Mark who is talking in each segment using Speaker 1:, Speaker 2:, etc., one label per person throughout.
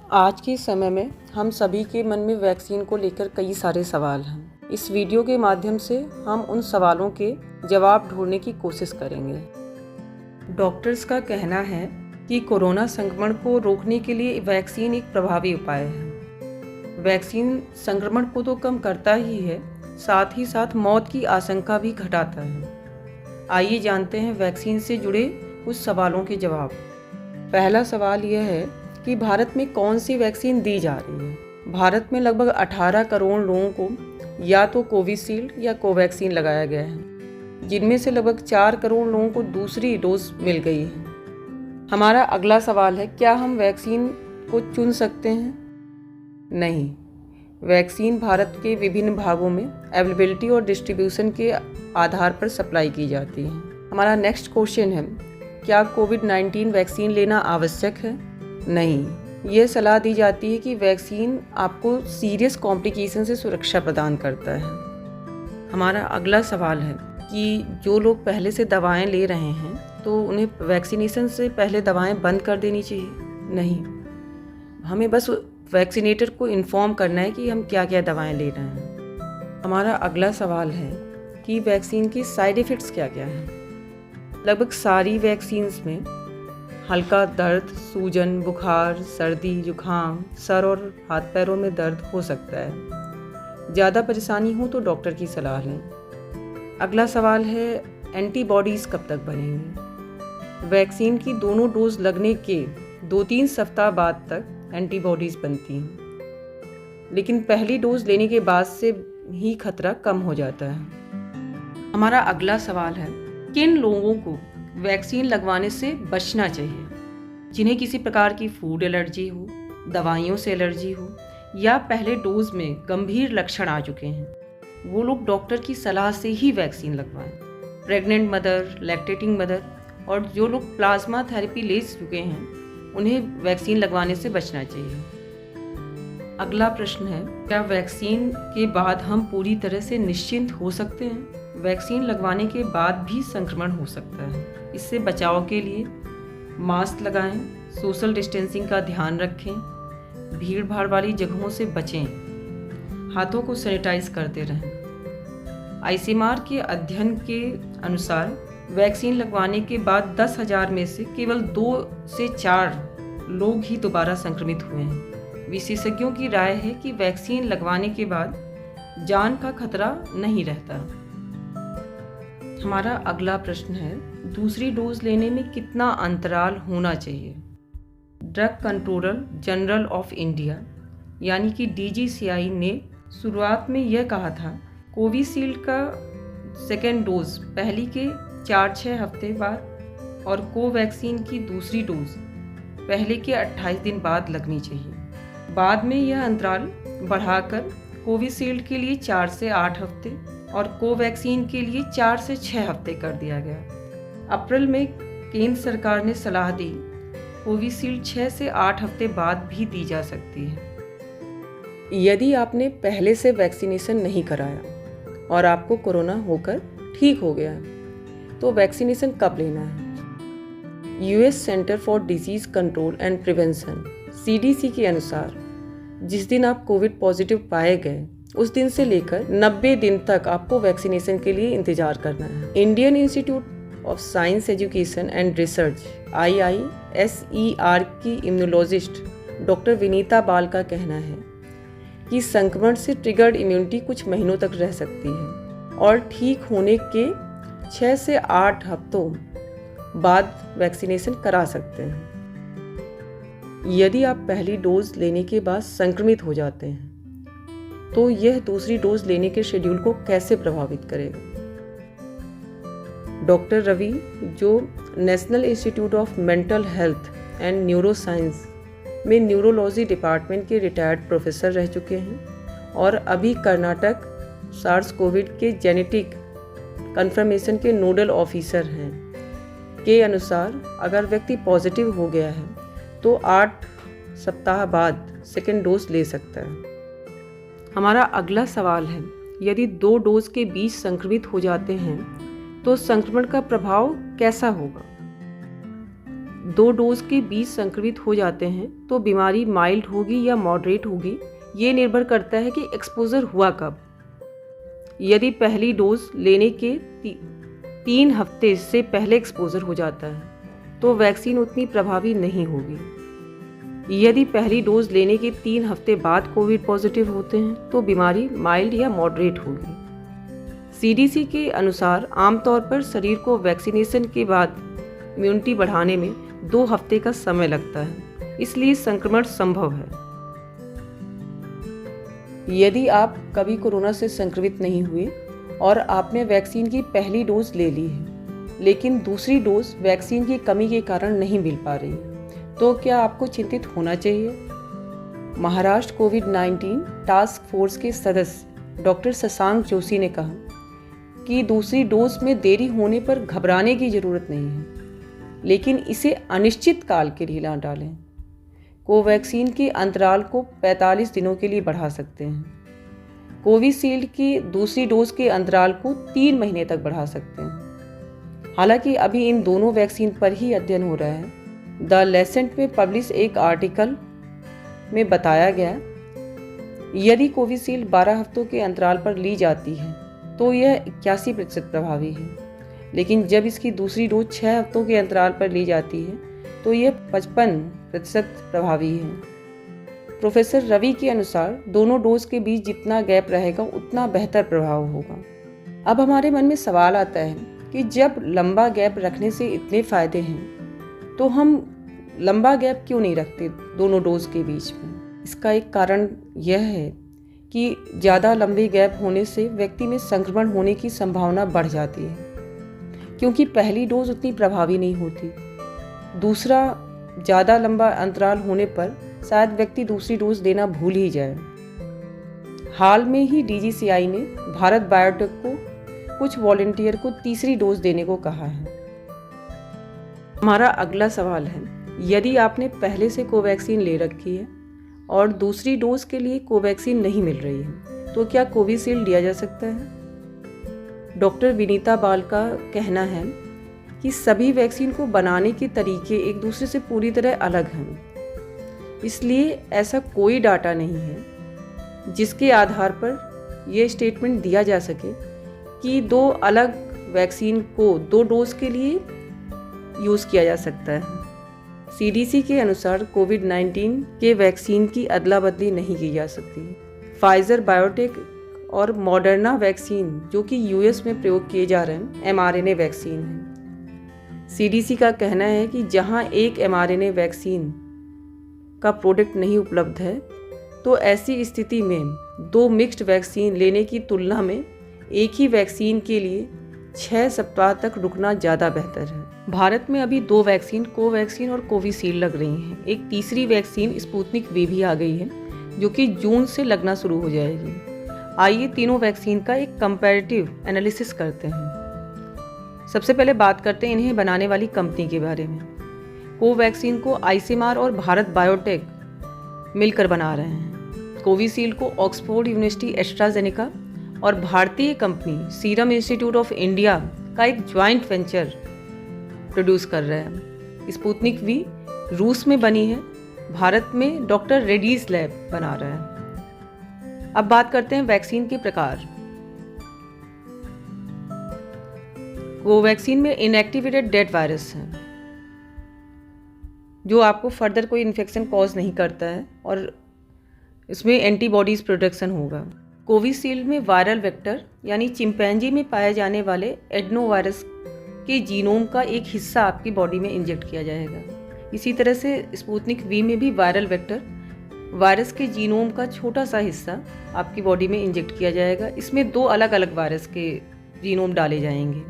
Speaker 1: आज के समय में हम सभी के मन में वैक्सीन को लेकर कई सारे सवाल हैं। इस वीडियो के माध्यम से हम उन सवालों के जवाब ढूंढने की कोशिश करेंगे। डॉक्टर्स का कहना है कि कोरोना संक्रमण को रोकने के लिए वैक्सीन एक प्रभावी उपाय है। वैक्सीन संक्रमण को तो कम करता ही है, साथ ही साथ मौत की आशंका भी घटाता है। आइए जानते हैं वैक्सीन से जुड़े कुछ सवालों के जवाब। पहला सवाल यह है कि भारत में कौन सी वैक्सीन दी जा रही है। भारत में लगभग 18 करोड़ लोगों को या तो कोविशील्ड या कोवैक्सीन लगाया गया है, जिनमें से लगभग 4 करोड़ लोगों को दूसरी डोज मिल गई है। हमारा अगला सवाल है, क्या हम वैक्सीन को चुन सकते हैं? नहीं, वैक्सीन भारत के विभिन्न भागों में अवेलेबिलिटी और डिस्ट्रीब्यूशन के आधार पर सप्लाई की जाती है। हमारा नेक्स्ट क्वेश्चन है, क्या कोविड-19 वैक्सीन लेना आवश्यक है? नहीं, यह सलाह दी जाती है कि वैक्सीन आपको सीरियस कॉम्प्लिकेशन से सुरक्षा प्रदान करता है। हमारा अगला सवाल है कि जो लोग पहले से दवाएं ले रहे हैं तो उन्हें वैक्सीनेशन से पहले दवाएं बंद कर देनी चाहिए? नहीं, हमें बस वैक्सीनेटर को इन्फॉर्म करना है कि हम क्या क्या दवाएं ले रहे हैं। हमारा अगला सवाल है कि वैक्सीन के साइड इफ़ेक्ट्स क्या क्या हैं। लगभग सारी वैक्सीन्स में हल्का दर्द, सूजन, बुखार, सर्दी, जुखाम, सर और हाथ पैरों में दर्द हो सकता है। ज़्यादा परेशानी हो तो डॉक्टर की सलाह लें। अगला सवाल है, एंटीबॉडीज़ कब तक बनेंगी? वैक्सीन की दोनों डोज लगने के 2-3 सप्ताह बाद तक एंटीबॉडीज़ बनती हैं, लेकिन पहली डोज लेने के बाद से ही खतरा कम हो जाता है। हमारा अगला सवाल है, किन लोगों को वैक्सीन लगवाने से बचना चाहिए? जिन्हें किसी प्रकार की फूड एलर्जी हो, दवाइयों से एलर्जी हो या पहले डोज में गंभीर लक्षण आ चुके हैं, वो लोग डॉक्टर की सलाह से ही वैक्सीन लगवाएं। प्रेग्नेंट मदर, लैक्टेटिंग मदर और जो लोग प्लाज्मा थेरेपी ले चुके हैं, उन्हें वैक्सीन लगवाने से बचना चाहिए। अगला प्रश्न है, क्या वैक्सीन के बाद हम पूरी तरह से निश्चिंत हो सकते हैं? वैक्सीन लगवाने के बाद भी संक्रमण हो सकता है। इससे बचाव के लिए मास्क लगाएं, सोशल डिस्टेंसिंग का ध्यान रखें, भीड़ भाड़ वाली जगहों से बचें, हाथों को सैनिटाइज करते रहें। आईसीएमआर के अध्ययन के अनुसार वैक्सीन लगवाने के बाद 10,000 में से केवल 2 से 4 लोग ही दोबारा संक्रमित हुए हैं। विशेषज्ञों की राय है कि वैक्सीन लगवाने के बाद जान का खतरा नहीं रहता। हमारा अगला प्रश्न है, दूसरी डोज लेने में कितना अंतराल होना चाहिए? Drug controller general of India यानी कि DGCI ने शुरुआत में यह कहा था, कोविशील्ड का सेकेंड डोज पहली के 4-6 हफ्ते बाद और कोवैक्सीन की दूसरी डोज पहले के 28 दिन बाद लगनी चाहिए। बाद में यह अंतराल बढ़ाकर कोविशील्ड के लिए 4 से 8 हफ्ते और कोवैक्सीन के लिए 4 से 6 हफ्ते कर दिया गया। अप्रैल में केंद्र सरकार ने सलाह दी, कोविशील्ड 6 से 8 हफ्ते बाद भी दी जा सकती है। यदि आपने पहले से वैक्सीनेशन नहीं कराया और आपको कोरोना होकर ठीक हो गया है, तो वैक्सीनेशन कब लेना है? US centre for disease control and prevention CDC के अनुसार जिस दिन आप कोविड पॉजिटिव पाए गए उस दिन से लेकर 90 दिन तक आपको वैक्सीनेशन के लिए इंतजार करना है। Indian institute of science education and research IISER की इम्यूनोलॉजिस्ट डॉक्टर विनीता बाल का कहना है कि संक्रमण से ट्रिगर्ड इम्यूनिटी कुछ महीनों तक रह सकती है और ठीक होने के 6 से 8 हफ्तों बाद वैक्सीनेशन करा सकते हैं। यदि आप पहली डोज लेने के बाद संक्रमित हो जाते हैं तो यह दूसरी डोज लेने के शेड्यूल को कैसे प्रभावित करेगा? डॉक्टर रवि, जो national institute of mental health and neuro science में न्यूरोलॉजी डिपार्टमेंट के रिटायर्ड प्रोफेसर रह चुके हैं और अभी कर्नाटक सार्स कोविड के जेनेटिक कन्फर्मेशन के नोडल ऑफिसर हैं, के अनुसार अगर व्यक्ति पॉजिटिव हो गया है तो 8 सप्ताह बाद सेकेंड डोज ले सकता है। हमारा अगला सवाल है, यदि 2 डोज के बीच संक्रमित हो जाते हैं तो संक्रमण का प्रभाव कैसा होगा? 2 डोज के बीच संक्रमित हो जाते हैं तो बीमारी माइल्ड होगी या मॉडरेट होगी, ये निर्भर करता है कि एक्सपोजर हुआ कब। यदि पहली डोज लेने के 3 हफ्ते से पहले एक्सपोजर हो जाता है तो वैक्सीन उतनी प्रभावी नहीं होगी। यदि पहली डोज लेने के 3 हफ्ते बाद कोविड पॉजिटिव होते हैं तो बीमारी माइल्ड या मॉडरेट होगी। CDC के अनुसार आमतौर पर शरीर को वैक्सीनेशन के बाद इम्यूनिटी बढ़ाने में 2 हफ्ते का समय लगता है, इसलिए संक्रमण संभव है। यदि आप कभी कोरोना से संक्रमित नहीं हुए और आपने वैक्सीन की पहली डोज ले ली है लेकिन दूसरी डोज वैक्सीन की कमी के कारण नहीं मिल पा रही, तो क्या आपको चिंतित होना चाहिए? महाराष्ट्र कोविड-19 टास्क फोर्स के सदस्य डॉक्टर शशांक जोशी ने कहा कि दूसरी डोज में देरी होने पर घबराने की जरूरत नहीं है, लेकिन इसे अनिश्चित काल के लिए न डालें। कोवैक्सीन के अंतराल को 45 दिनों के लिए बढ़ा सकते हैं। कोविशील्ड की दूसरी डोज के अंतराल को 3 महीने तक बढ़ा सकते हैं। हालांकि अभी इन दोनों वैक्सीन पर ही अध्ययन हो रहा है। द लेसेंट में पब्लिश एक आर्टिकल में बताया गया, यदि कोविशील्ड 12 हफ्तों के अंतराल पर ली जाती है तो यह 81% प्रभावी है, लेकिन जब इसकी दूसरी डोज 6 हफ्तों के अंतराल पर ली जाती है तो यह 55% प्रभावी है। प्रोफेसर रवि के अनुसार दोनों डोज के बीच जितना गैप रहेगा उतना बेहतर प्रभाव होगा। अब हमारे मन में सवाल आता है कि जब लंबा गैप रखने से इतने फायदे हैं तो हम लंबा गैप क्यों नहीं रखते दोनों डोज के बीच में? इसका एक कारण यह है कि ज़्यादा लंबे गैप होने से व्यक्ति में संक्रमण होने की संभावना बढ़ जाती है, क्योंकि पहली डोज उतनी प्रभावी नहीं होती। दूसरा, ज़्यादा लंबा अंतराल होने पर शायद व्यक्ति दूसरी डोज देना भूल ही जाए। हाल में ही DGCI ने भारत बायोटेक को कुछ वॉलंटियर को तीसरी डोज देने को कहा है। हमारा अगला सवाल है, यदि आपने पहले से कोवैक्सीन ले रखी है और दूसरी डोज के लिए कोवैक्सीन नहीं मिल रही है तो क्या कोविशील्ड लिया जा सकता है? डॉक्टर विनीता बाल का कहना है कि सभी वैक्सीन को बनाने के तरीके एक दूसरे से पूरी तरह अलग हैं, इसलिए ऐसा कोई डाटा नहीं है जिसके आधार पर यह स्टेटमेंट दिया जा सके कि 2 अलग वैक्सीन को 2 डोज के लिए यूज़ किया जा सकता है। CDC के अनुसार कोविड-19 के वैक्सीन की अदला बदली नहीं की जा सकती। फाइजर बायोटेक और मॉडर्ना वैक्सीन, जो कि US में प्रयोग किए जा रहे हैं, mRNA वैक्सीन है। CDC का कहना है कि जहां एक mRNA वैक्सीन का प्रोडक्ट नहीं उपलब्ध है तो ऐसी स्थिति में 2 मिक्स्ड वैक्सीन लेने की तुलना में एक ही वैक्सीन के लिए 6 सप्ताह तक रुकना ज़्यादा बेहतर है। भारत में अभी 2 वैक्सीन, कोवैक्सीन और कोविशील्ड लग रही हैं। एक तीसरी वैक्सीन स्पुतनिक V भी आ गई है, जो कि जून से लगना शुरू हो जाएगी। आइए तीनों वैक्सीन का एक कंपैरेटिव एनालिसिस करते हैं। सबसे पहले बात करते हैं इन्हें बनाने वाली कंपनी के बारे में। कोवैक्सीन को आईसीएमआर और भारत बायोटेक मिलकर बना रहे हैं। कोविशील्ड को ऑक्सफोर्ड यूनिवर्सिटी एस्ट्राजेनेका और भारतीय company serum institute of India का एक ज्वाइंट वेंचर प्रोड्यूस कर रहा है। स्पुतनिक V रूस में बनी है, भारत में डॉक्टर रेड्डीज लैब बना रहा है। अब बात करते हैं वैक्सीन के प्रकार। कोवैक्सीन में इनएक्टिवेटेड डेड वायरस है, जो आपको फर्दर कोई इन्फेक्शन कॉज नहीं करता है और इसमें एंटीबॉडीज प्रोडक्शन होगा। कोविशील्ड में वायरल वेक्टर यानी चिंपैंजी में पाए जाने वाले एडनोवायरस के जीनोम का एक हिस्सा आपकी बॉडी में इंजेक्ट किया जाएगा। इसी तरह से स्पुतनिक V में भी वायरल वेक्टर वायरस के जीनोम का छोटा सा हिस्सा आपकी बॉडी में इंजेक्ट किया जाएगा। इसमें 2 अलग अलग वायरस के जीनोम डाले जाएंगे,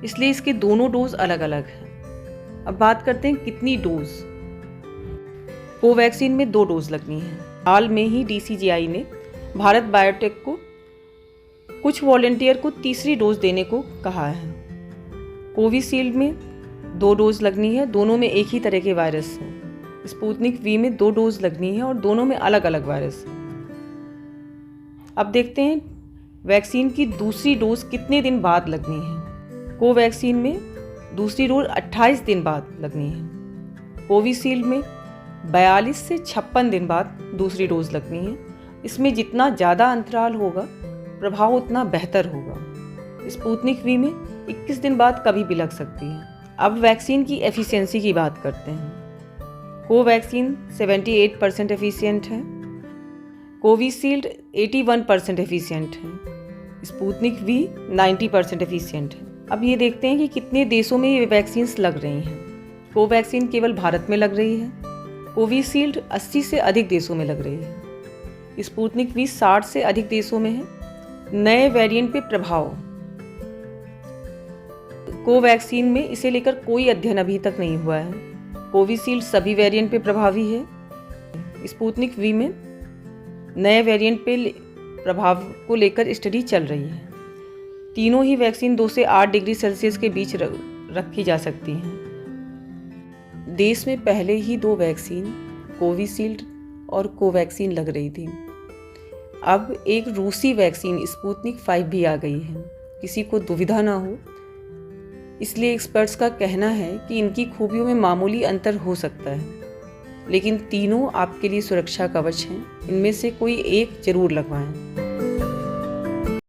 Speaker 1: इसलिए इसके दोनों डोज अलग अलग हैं। अब बात करते हैं कितनी डोज। कोवैक्सीन में 2 डोज लगनी है। हाल में ही DCGI ने भारत बायोटेक को कुछ वॉलंटियर को तीसरी डोज देने को कहा है। कोविशील्ड में 2 डोज लगनी है, दोनों में एक ही तरह के वायरस हैं। स्पुतनिक V में 2 डोज लगनी है और दोनों में अलग अलग वायरस हैं। अब देखते हैं वैक्सीन की दूसरी डोज कितने दिन बाद लगनी है। कोवैक्सीन में दूसरी डोज 28 दिन बाद लगनी है। कोविशील्ड में 42 से 56 दिन बाद दूसरी डोज लगनी है। इसमें जितना ज़्यादा अंतराल होगा प्रभाव उतना बेहतर होगा। स्पुतनिक वी में 21 दिन बाद कभी भी लग सकती है। अब वैक्सीन की एफिशिएंसी की बात करते हैं। कोवैक्सीन 78% एफिशिएंट है, कोविशील्ड 81% एफिशिएंट है, स्पुतनिक वी 90% एफिशिएंट है। अब ये देखते हैं कि कितने देशों में ये वैक्सीन्स लग रही हैं। कोवैक्सीन केवल भारत में लग रही है, कोविशील्ड 80 से अधिक देशों में लग रही है, स्पुतनिक वी 60 से अधिक देशों में है। नए वेरिएंट पे प्रभाव, कोवैक्सीन में इसे लेकर कोई अध्ययन अभी तक नहीं हुआ है। कोविशील्ड सभी वेरिएंट पे प्रभावी है। स्पुतनिक वी में नए वेरिएंट पे प्रभाव को लेकर स्टडी चल रही है। तीनों ही वैक्सीन 2 से 8 डिग्री सेल्सियस के बीच रखी जा सकती हैं। देश में पहले ही 2 वैक्सीन कोविशील्ड और कोवैक्सीन लग रही थी। अब एक रूसी वैक्सीन स्पुतनिक 5 भी आ गई है। किसी को दुविधा ना हो, इसलिए एक्सपर्ट्स का कहना है कि इनकी खूबियों में मामूली अंतर हो सकता है, लेकिन तीनों आपके लिए सुरक्षा कवच हैं। इनमें से कोई एक जरूर लगवाएं।